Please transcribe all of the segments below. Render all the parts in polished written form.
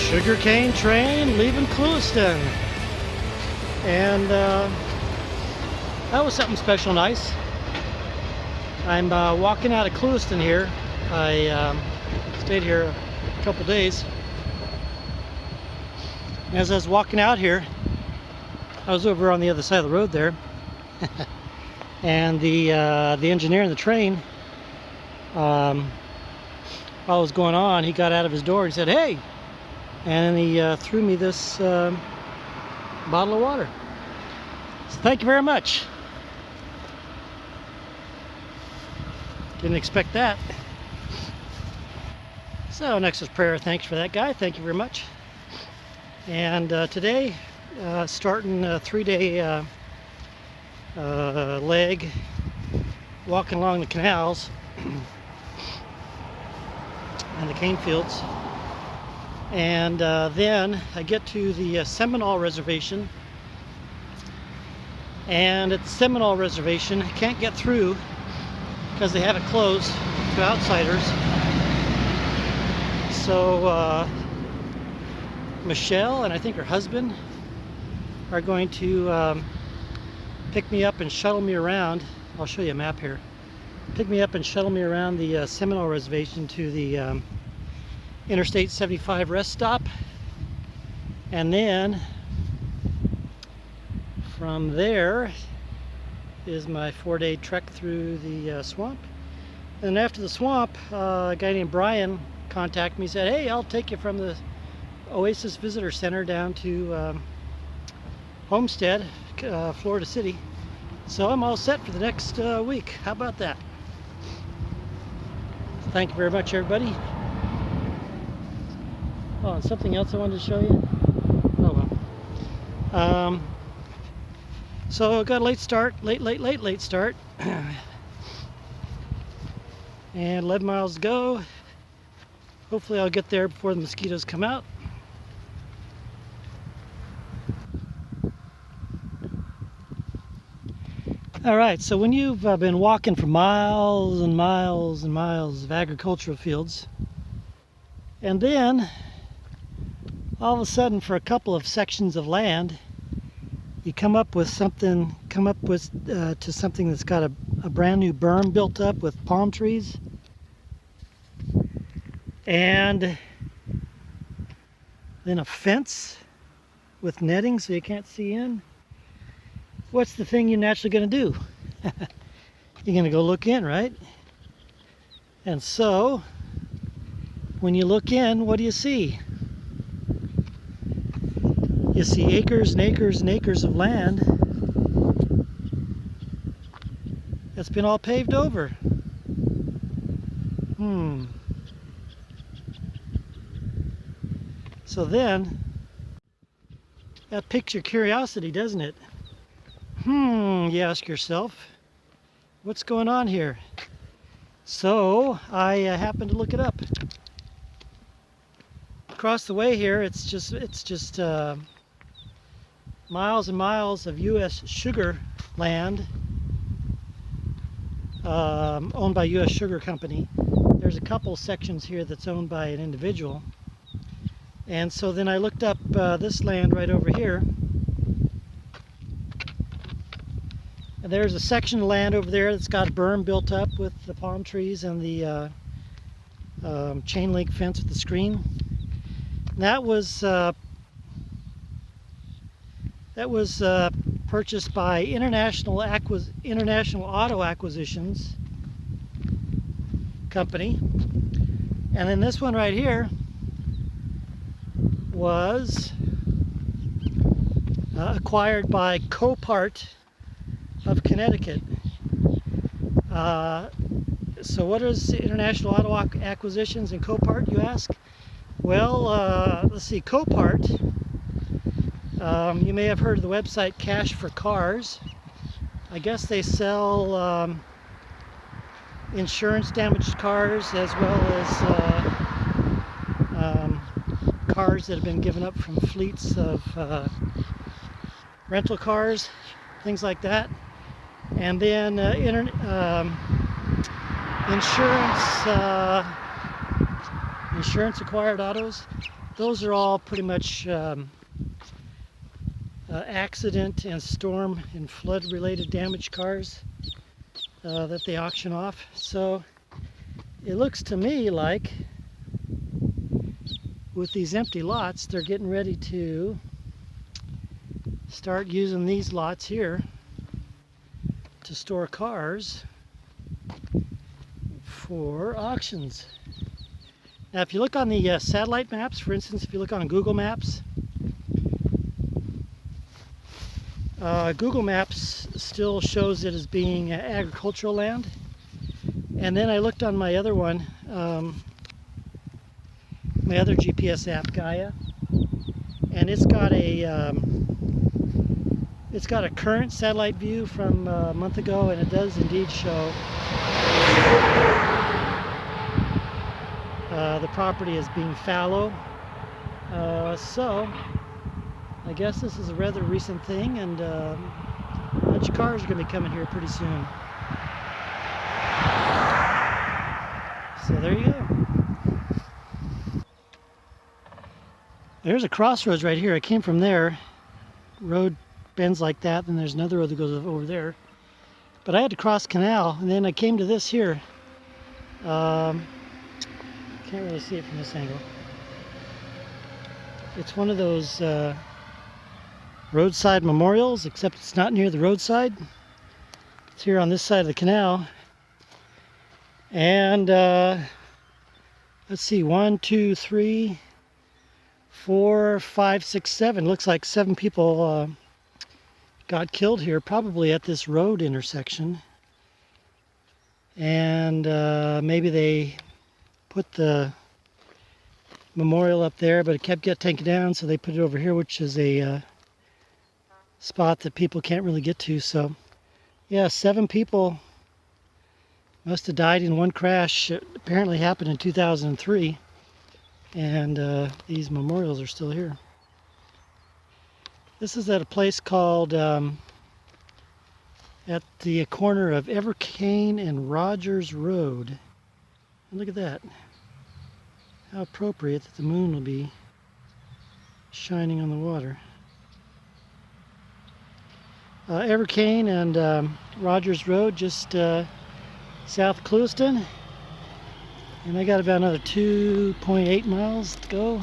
sugarcane train leaving Clewiston, and that was something special, nice. I'm walking out of Clewiston here. I stayed here a couple days. As I was walking out here, I was over on the other side of the road there, and the engineer in the train, while it was going on, he got out of his door and said, "Hey!" And he threw me this bottle of water. So thank you very much. Didn't expect that. So next is prayer. Thanks for that, guy. Thank you very much. And today, starting a 3-day leg, walking along the canals and the cane fields. And then I get to the Seminole Reservation, and at the Seminole Reservation I can't get through because they have it closed to outsiders. So Michelle and I think her husband are going to pick me up and shuttle me around. I'll show you a map here. Pick me up and shuttle me around the Seminole Reservation to the Interstate 75 rest stop, and then from there is my 4-day trek through the swamp. And after the swamp, a guy named Brian contacted me and said, "Hey, I'll take you from the Oasis Visitor Center down to Homestead, Florida City." So I'm all set for the next week. How about that? Thank you very much, everybody. Oh, and something else I wanted to show you. Oh well. So I got a late start, late start. And 11 miles to go. Hopefully I'll get there before the mosquitoes come out. All right, so when you've been walking for miles and miles and miles of agricultural fields, and then all of a sudden, for a couple of sections of land, you come up with something. To something that's got a brand new berm built up with palm trees, and then a fence with netting so you can't see in. What's the thing you're naturally going to do? You're going to go look in, right? And so, when you look in, what do you see? You see acres and acres and acres of land that's been all paved over. So then, that piques your curiosity, doesn't it? You ask yourself, what's going on here? So I happened to look it up. Across the way here, it's just miles and miles of U.S. sugar land owned by U.S. Sugar Company. There's a couple sections here that's owned by an individual. And so then I looked up this land right over here. And there's a section of land over there that's got a berm built up with the palm trees and the chain link fence with the screen. And that was purchased by International Auto Acquisitions Company. And then this one right here was acquired by Copart of Connecticut. So what is International Auto Acquisitions and Copart, you ask? Well, let's see, Copart, you may have heard of the website Cash for Cars. I guess they sell insurance damaged cars as well as cars that have been given up from fleets of rental cars, things like that. And then insurance acquired autos. those are all pretty much accident and storm and flood related damaged cars that they auction off. So it looks to me like with these empty lots, they're getting ready to start using these lots here to store cars for auctions. Now if you look on the satellite maps, for instance, if you look on Google Maps, Google Maps still shows it as being agricultural land. And then I looked on my other one, my other GPS app, Gaia, and it's got a current satellite view from a month ago, and it does indeed show the property as being fallow. So I guess this is a rather recent thing, and a bunch of cars are going to be coming here pretty soon. So there you go. There's a crossroads right here. I came from there. Road bends like that, and there's another road that goes over there. But I had to cross canal, and then I came to this here. Can't really see it from this angle. It's one of those roadside memorials, except it's not near the roadside. It's here on this side of the canal. And let's see, 1, 2, 3, 4, 5, 6, 7. Looks like 7 people got killed here, probably at this road intersection. And maybe they put the memorial up there, but it kept getting taken down, so they put it over here, which is a spot that people can't really get to. So yeah, 7 people must have died in one crash. It apparently happened in 2003, and these memorials are still here. This is at a place called at the corner of Evercane and Rogers Road. And look at that. How appropriate that the moon will be shining on the water. Evercane and Rogers Road, just south of Clewiston. And I got about another 2.8 miles to go.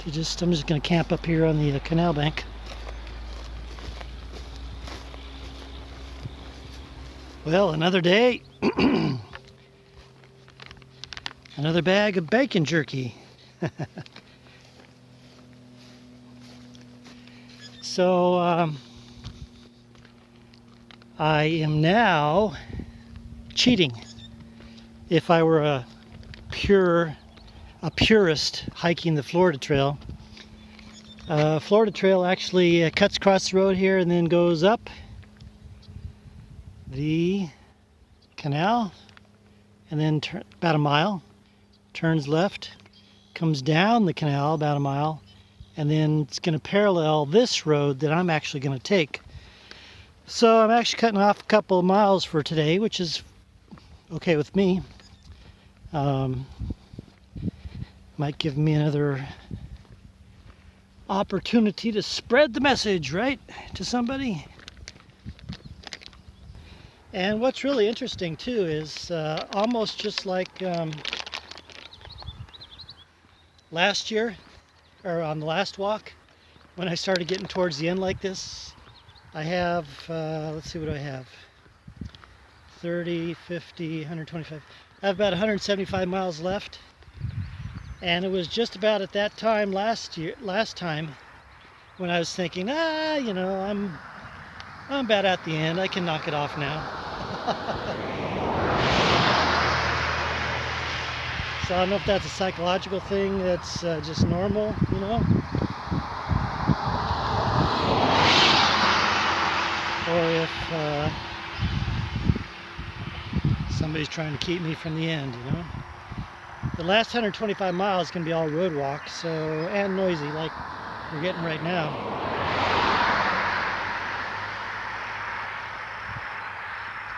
I'm just going to camp up here on the canal bank. Well, another day. Another bag of bacon jerky. So I am now cheating. If I were a purist hiking the Florida Trail, Florida Trail actually cuts across the road here and then goes up the canal, and then about a mile, turns left, comes down the canal about a mile, and then it's going to parallel this road that I'm actually going to take. So I'm actually cutting off a couple of miles for today, which is okay with me. Might give me another opportunity to spread the message, right, to somebody. And what's really interesting too is almost just like last year, or on the last walk, when I started getting towards the end like this, I have, let's see what I have, 30, 50, 125. I have about 175 miles left. And it was just about at that time last time, when I was thinking, you know, I'm about at the end. I can knock it off now. So I don't know if that's a psychological thing that's just normal, you know, or if somebody's trying to keep me from the end, you know. The last 125 miles is going to be all road walk, so, and noisy like we're getting right now.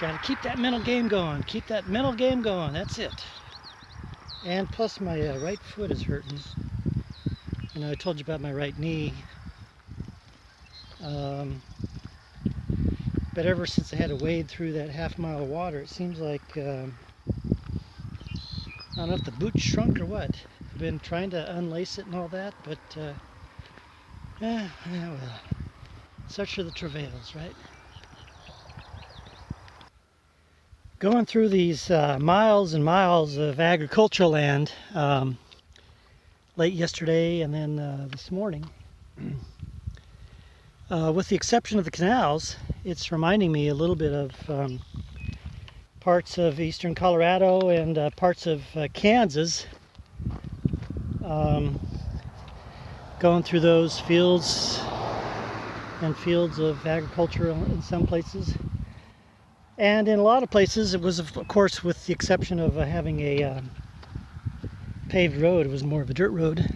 Got to keep that mental game going. Keep that mental game going. That's it. And plus my right foot is hurting. You know, I told you about my right knee. But ever since I had to wade through that half-mile of water, it seems like, I don't know if the boot shrunk or what. I've been trying to unlace it and all that, but, yeah, well, such are the travails, right? Going through these miles and miles of agricultural land late yesterday and then this morning, with the exception of the canals, it's reminding me a little bit of parts of eastern Colorado and parts of Kansas. Going through those fields and fields of agriculture in some places. And in a lot of places, it was, of course, with the exception of having a paved road, it was more of a dirt road.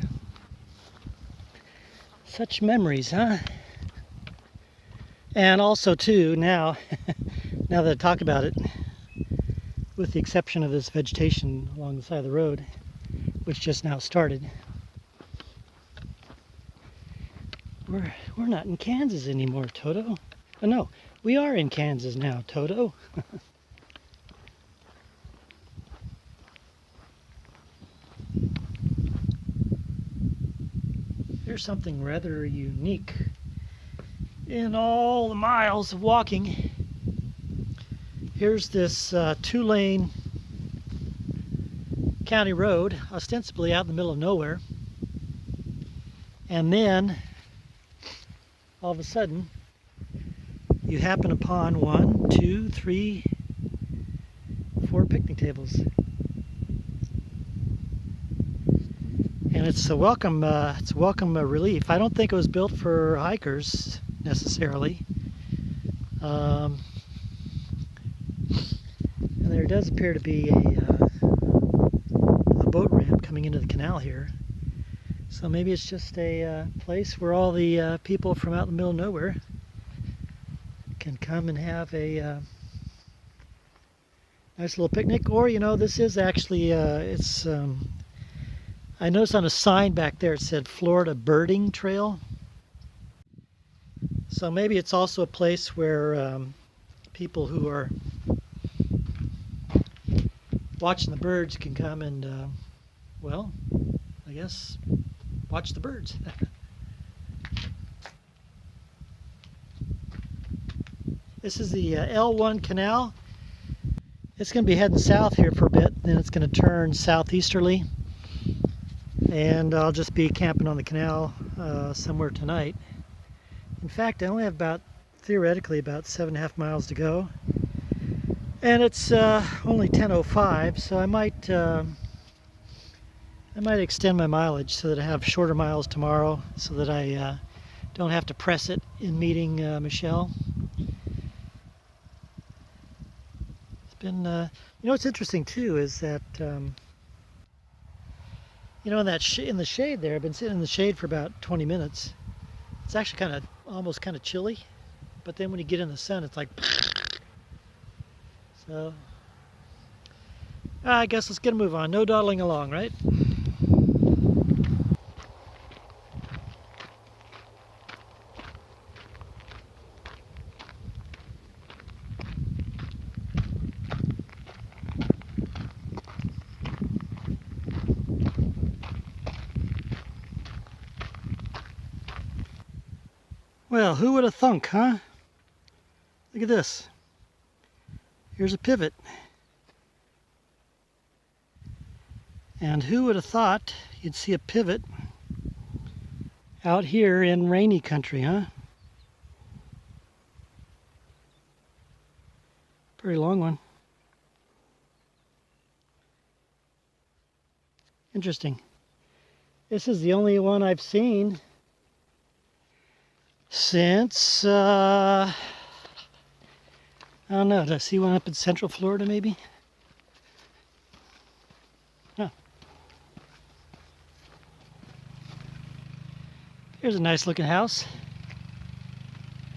Such memories, huh? And also, too, now, now that I talk about it, with the exception of this vegetation along the side of the road, which just now started, we're not in Kansas anymore, Toto. Oh, no, we are in Kansas now, Toto. There's something rather unique in all the miles of walking. Here's this 2-lane county road, ostensibly out in the middle of nowhere. And then, all of a sudden, you happen upon 1, 2, 3, 4 picnic tables. And it's a welcome relief. I don't think it was built for hikers necessarily. And there does appear to be a boat ramp coming into the canal here. So maybe it's just a place where all the people from out in the middle of nowhere can come and have a nice little picnic. Or, you know, this is actually, I noticed on a sign back there it said Florida Birding Trail. So maybe it's also a place where people who are watching the birds can come and, well, I guess, watch the birds. This is the L1 canal. It's going to be heading south here for a bit, then it's going to turn southeasterly. And I'll just be camping on the canal somewhere tonight. In fact, I only have theoretically about 7.5 miles to go. And it's only 10:05, so I might extend my mileage so that I have shorter miles tomorrow, so that I don't have to press it in meeting Michelle. It's been, you know, what's interesting too is that, you know, in the shade there, I've been sitting in the shade for about 20 minutes. It's actually almost kind of chilly, but then when you get in the sun, it's like, so I guess let's get a move on. No dawdling along, right? Well, who would have thunk, huh? Look at this. Here's a pivot. And who would have thought you'd see a pivot out here in rainy country, huh? Pretty long one. Interesting. This is the only one I've seen since, I don't know, did I see one up in Central Florida maybe? Huh. Here's a nice looking house.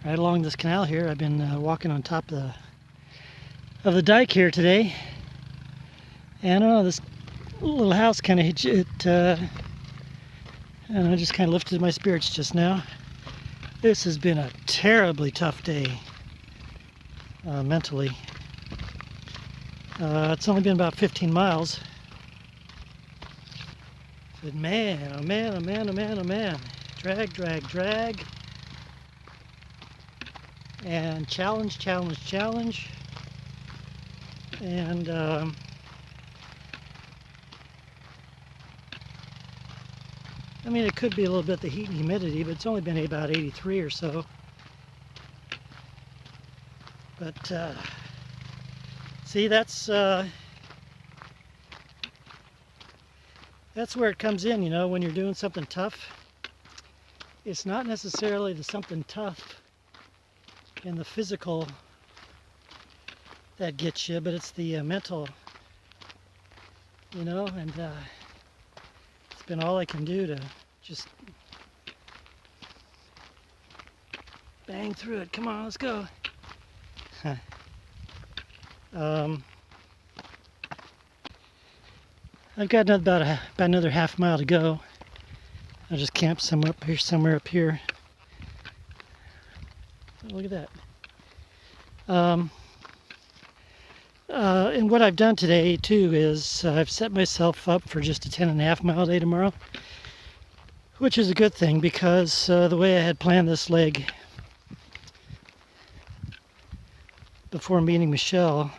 Right along this canal here. I've been walking on top of the dike here today. And I don't know, this little house kind of, And I just kind of lifted my spirits just now. This has been a terribly tough day mentally. It's only been about 15 miles. But man, oh man, oh man, oh man, oh man. Drag, drag, drag. And challenge, challenge, challenge. And I mean, it could be a little bit the heat and humidity, but it's only been about 83 or so. But see, that's where it comes in, you know, when you're doing something tough. It's not necessarily the something tough in the physical that gets you, but it's the mental, you know, and it's been all I can do to just bang through it. Come on, let's go. I've got about another half mile to go. I'll just camp somewhere up here. Oh, look at that. And what I've done today too is I've set myself up for just a 10.5 mile day tomorrow, which is a good thing because the way I had planned this leg before meeting Michelle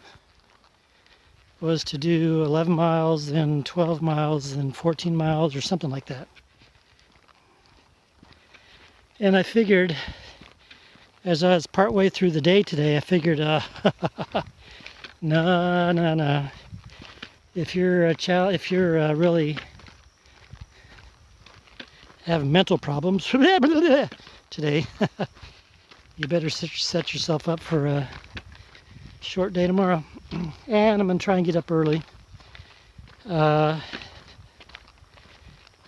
was to do 11 miles, then 12 miles, then 14 miles or something like that. And I figured, as I was partway through the day today, I figured, no. If you're really having mental problems today, you better set yourself up for a short day tomorrow. And I'm gonna try and get up early. I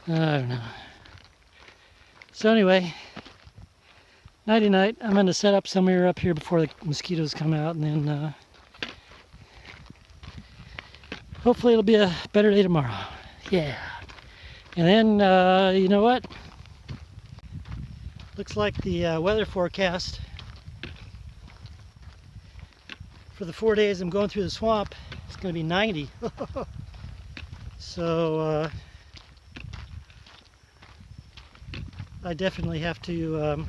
don't know. So anyway, nighty night. I'm gonna set up somewhere up here before the mosquitoes come out, and then hopefully it'll be a better day tomorrow. Yeah. And then you know what? Looks like the weather forecast for the 4 days I'm going through the swamp, it's going to be 90. So I definitely have to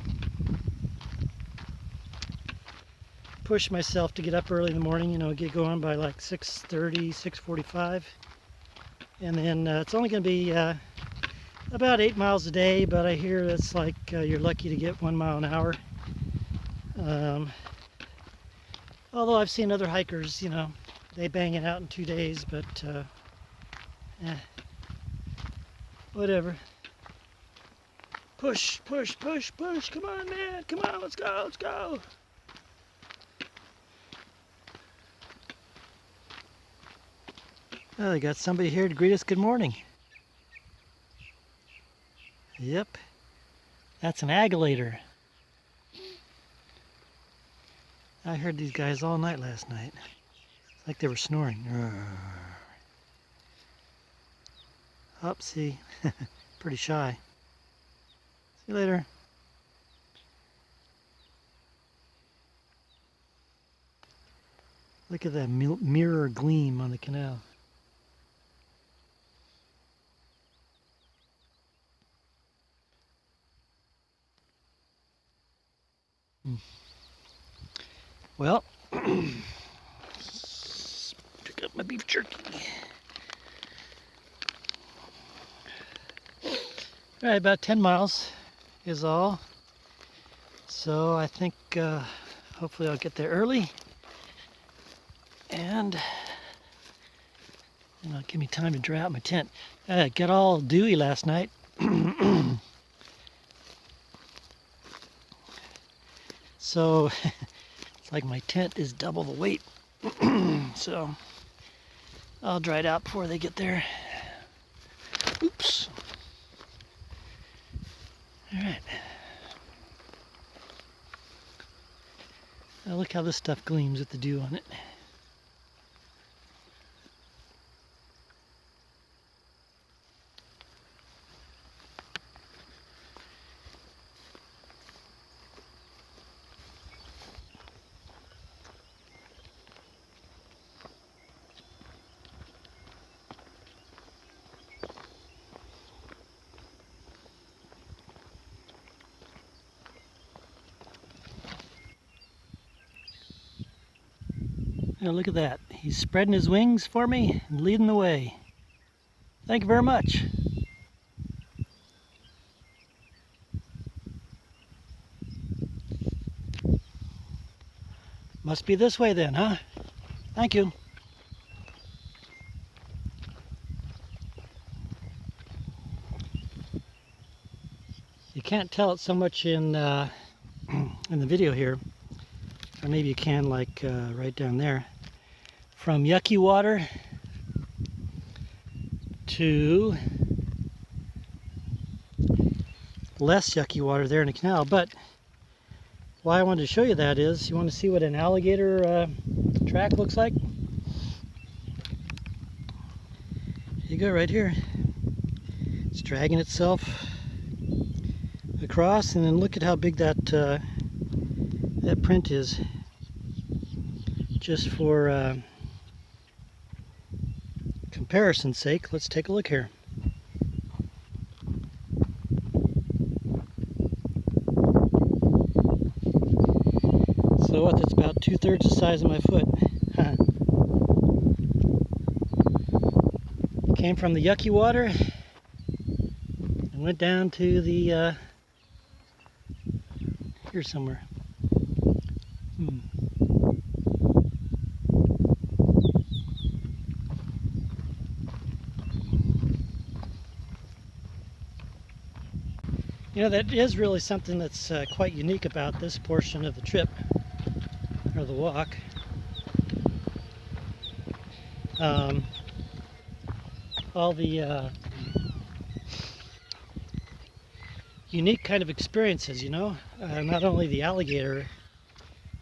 push myself to get up early in the morning, you know, get going by like 6:30, 6:45. And then it's only going to be about 8 miles a day, but I hear that's like you're lucky to get 1 mile an hour. Although I've seen other hikers, you know, they bang it out in 2 days, but whatever. Push, push, push, push. Come on, man. Come on, let's go, let's go. Oh, they got somebody here to greet us good morning. Yep, that's an alligator. I heard these guys all night last night. It's like they were snoring. Oh, see, pretty shy. See you later. Look at that mirror gleam on the canal. Well, pick up my beef jerky. All right, about 10 miles is all. So I think hopefully I'll get there early. And it'll give me time to dry out my tent. It got all dewy last night. So it's like my tent is double the weight. So I'll dry it out before they get there. Oops. All right. Now look how this stuff gleams with the dew on it. Now look at that. He's spreading his wings for me and leading the way. Thank you very much. Must be this way then, huh? Thank you. You can't tell it so much in the video here, or maybe you can, like right down there. From yucky water to less yucky water there in the canal. But why I wanted to show you that is, you want to see what an alligator track looks like? Here you go, right here. It's dragging itself across, and then look at how big that that print is. Just for comparison's sake, let's take a look here. So what, that's about 2/3 the size of my foot. Came from the yucky water and went down to the here somewhere. You know, that is really something that's quite unique about this portion of the trip, or the walk. All the unique kind of experiences, you know. Not only the alligator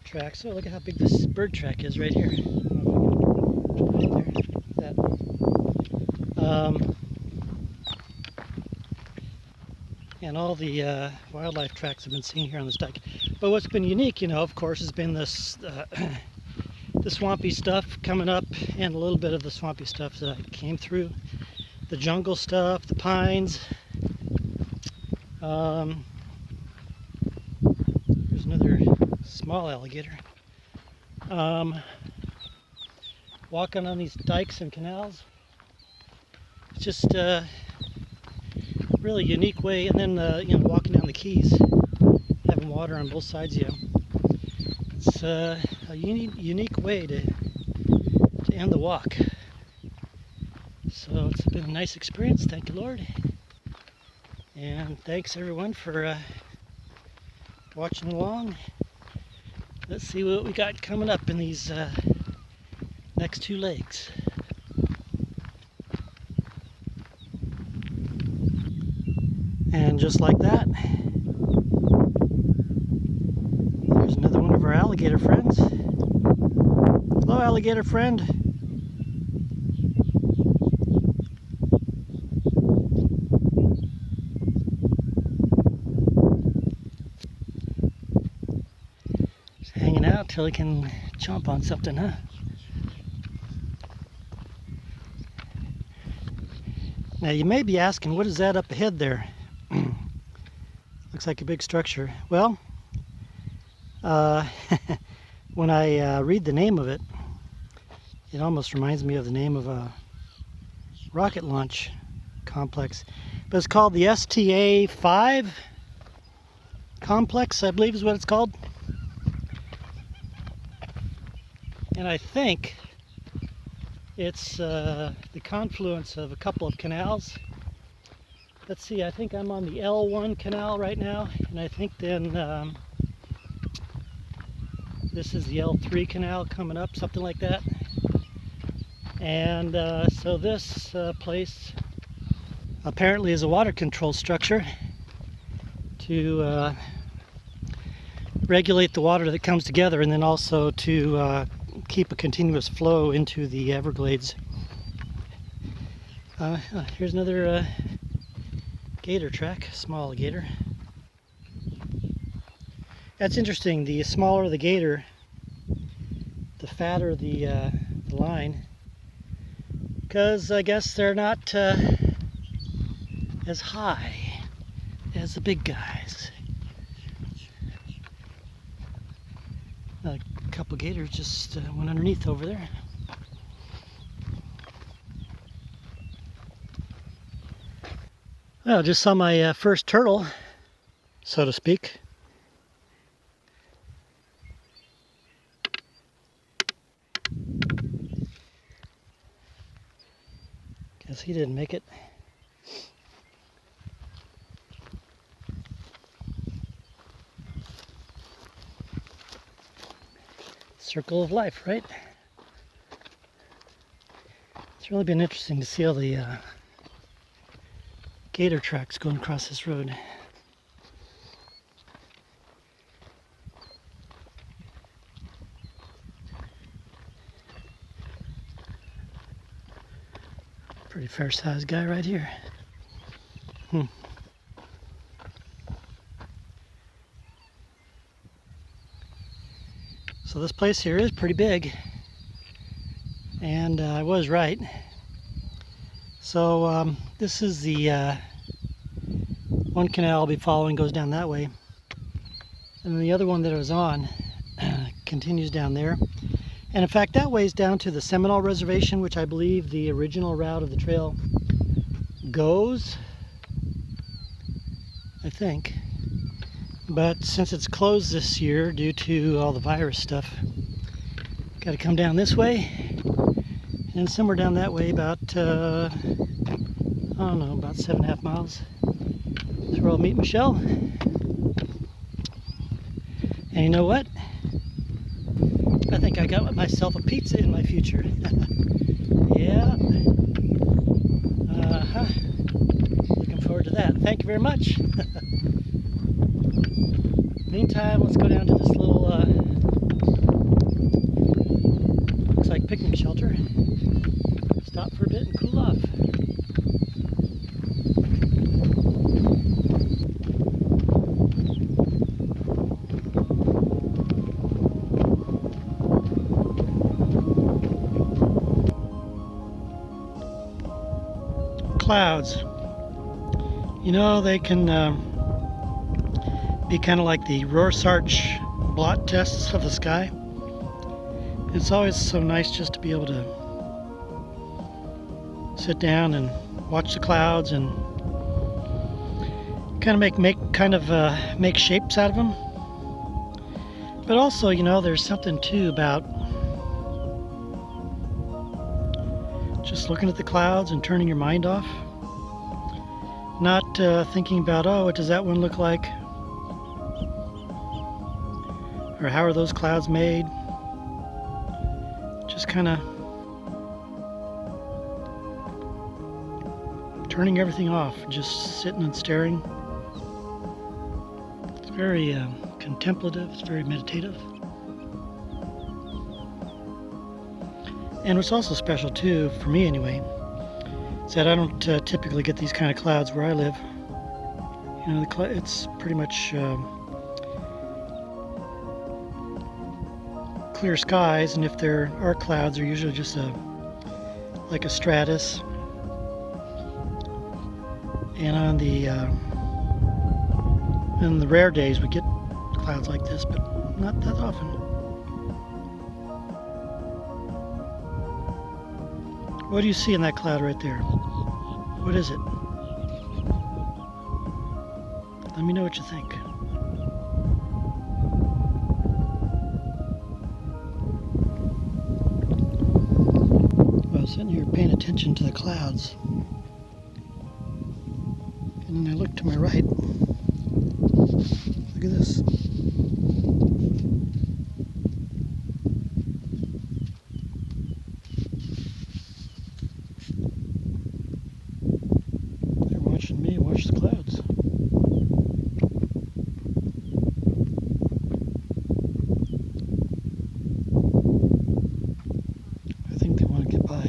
tracks. Oh, look at how big this bird track is right here. Right there. That. And all the wildlife tracks I've been seeing here on this dike. But what's been unique, you know, of course, has been this the swampy stuff coming up, and a little bit of the swampy stuff that I came through. The jungle stuff, the pines. Here's another small alligator. Walking on these dikes and canals. It's just really unique way, and then you know, walking down the keys, having water on both sides of you. It's a unique way to end the walk. So it's been a nice experience, thank you, Lord. And thanks everyone for watching along. Let's see what we got coming up in these next 2 legs. And just like that, there's another one of our alligator friends. Hello, alligator friend. Just hanging out till he can chomp on something, huh? Now you may be asking, what is that up ahead there? Looks like a big structure. Well, when I read the name of it, it almost reminds me of the name of a rocket launch complex. But it's called the STA-5 complex, I believe is what it's called. And I think it's the confluence of a couple of canals. Let's see, I think I'm on the L1 canal right now, and I think then this is the L3 canal coming up, something like that. And so this place apparently is a water control structure to regulate the water that comes together, and then also to keep a continuous flow into the Everglades. Here's another gator track, small gator. That's interesting. The smaller the gator, the fatter the line, because I guess they're not as high as the big guys. A couple gators just went underneath over there. Well, just saw my first turtle, so to speak. Guess he didn't make it. Circle of life, right? It's really been interesting to see all the gator tracks going across this road. Pretty fair-sized guy right here. So this place here is pretty big, and I was right. So this is the one canal I'll be following, goes down that way, and then the other one that I was on continues down there. And in fact, that way is down to the Seminole Reservation, which I believe the original route of the trail goes, I think. But since it's closed this year due to all the virus stuff, got to come down this way, and somewhere down that way about, I don't know, about 7.5 miles. That's where I'll meet Michelle. And you know what? I think I got myself a pizza in my future. Yeah. Looking forward to that. Thank you very much. Meantime, let's go down to this little, looks like picnic shelter. Stop for a bit and cool off. Clouds. You know, they can be kind of like the Rorschach blot tests of the sky. It's always so nice just to be able to sit down and watch the clouds and kind of make shapes out of them. But also, you know, there's something too about just looking at the clouds and turning your mind off. Not thinking about, oh, what does that one look like? Or how are those clouds made? Just kind of turning everything off, just sitting and staring. It's very contemplative, it's very meditative. And what's also special too, for me anyway, is that I don't typically get these kind of clouds where I live. You know, it's pretty much clear skies, and if there are clouds, they're usually just like a stratus. And on the in the rare days we get clouds like this, but not that often. What do you see in that cloud right there? What is it? Let me know what you think. Well, I was sitting here paying attention to the clouds, and then I looked to my right. Look at this. They're watching me watch the clouds. I think they want to get by.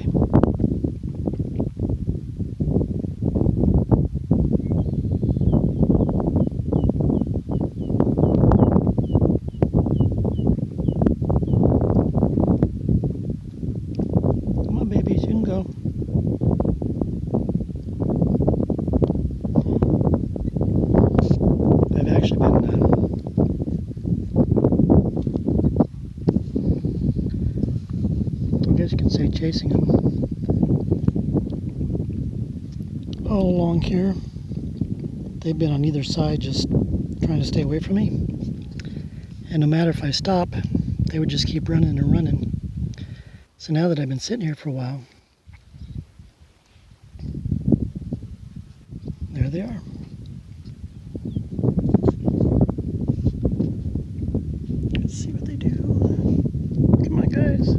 chasing them all along here. They've been on either side just trying to stay away from me. And no matter if I stop, they would just keep running and running. So now that I've been sitting here for a while, there they are. Let's see what they do. Come on, guys.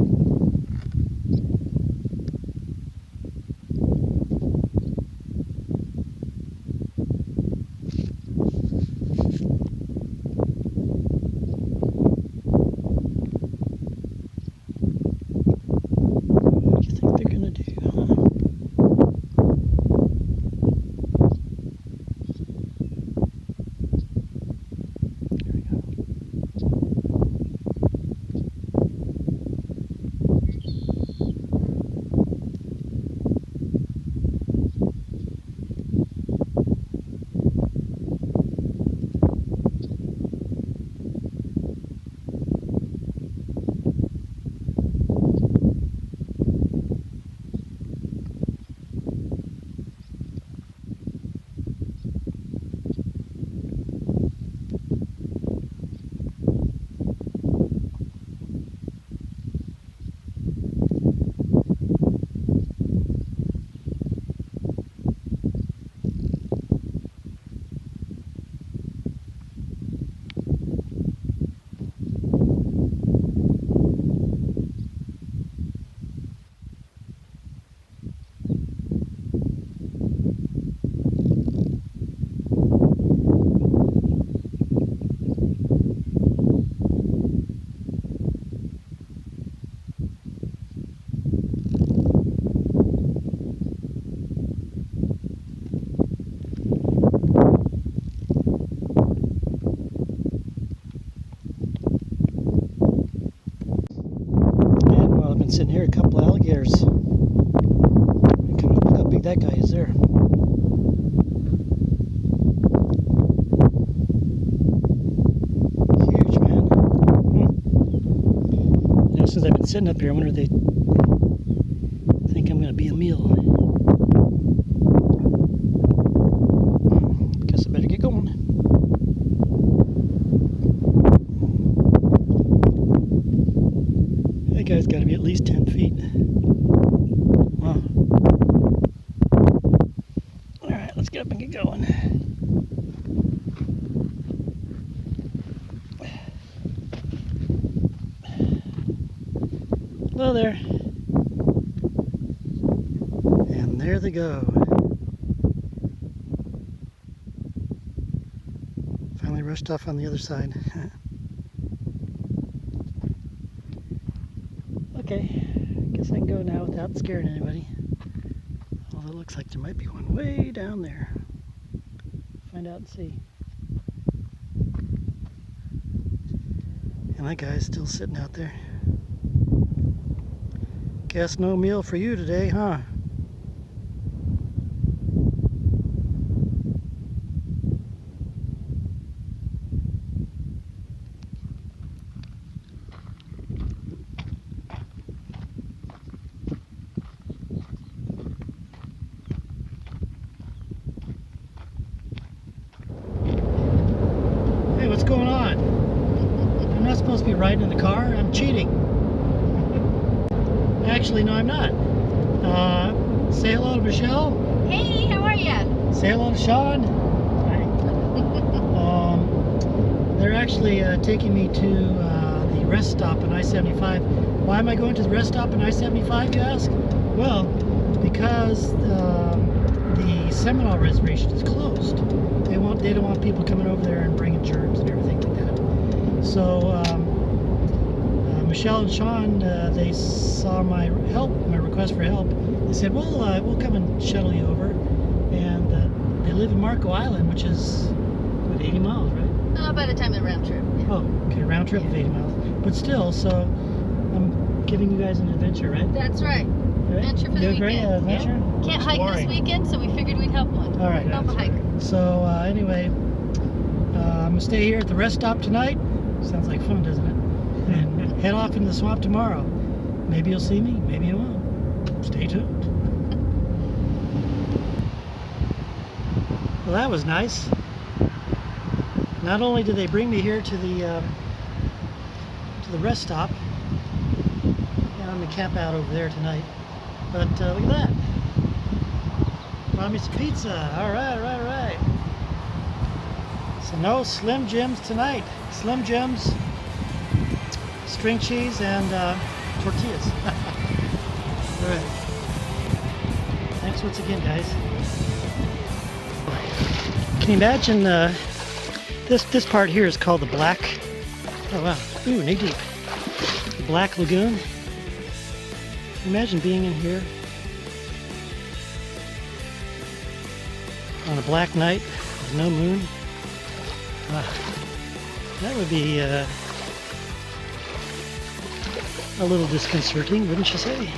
Sitting here, a couple of alligators. Look how big that guy is there. Huge, man. You know, since I've been sitting up here, I wonder if they think I'm going to be a meal. Guess I better get going. That guy's got to be at least 10 feet. Wow. Alright, let's get up and get going. Hello there. And there they go. Finally rushed off on the other side. Okay, guess I can go now without scaring anybody. Although it looks like there might be one way down there. Find out and see. And that guy's still sitting out there. Guess no meal for you today, huh? Hey, what's going on? I'm not supposed to be riding in the car. I'm cheating. Actually, no, I'm not. Say hello to Michelle. Hey, how are you? Say hello to Sean. Hi. They're actually taking me to the rest stop on I-75. Why am I going to the rest stop on I-75, you ask? Well, because the Seminole Reservation is closed. They don't want people coming over there and bringing germs and everything like that. So Michelle and Sean, they saw my request for help. They said, well, we'll come and shuttle you over. And they live in Marco Island, which is, what, 80 miles, right? By the time of the round trip. Yeah. Oh, okay, round trip of 80 miles. But still, so I'm giving you guys an adventure, right? That's right. Right? Adventure for the weekend. Great adventure? Yeah. Can't hike this weekend, so we figured we'd help one. All right. Help a hiker. So anyway, I'm going to stay here at the rest stop tonight. Sounds like fun, doesn't it? And head off into the swamp tomorrow. Maybe you'll see me, maybe you won't. Stay tuned. Well, that was nice. Not only did they bring me here to the rest stop, and I'm gonna camp out over there tonight. But look at that. Brought me some pizza. All right, all right, all right. So no Slim Jims tonight. Slim Jims, string cheese, and tortillas. All right. Thanks once again, guys. Can you imagine this part here is called the Black. Oh wow. Ooh, knee deep. The Black Lagoon. Imagine being in here on a black night with no moon. That would be a little disconcerting, wouldn't you say?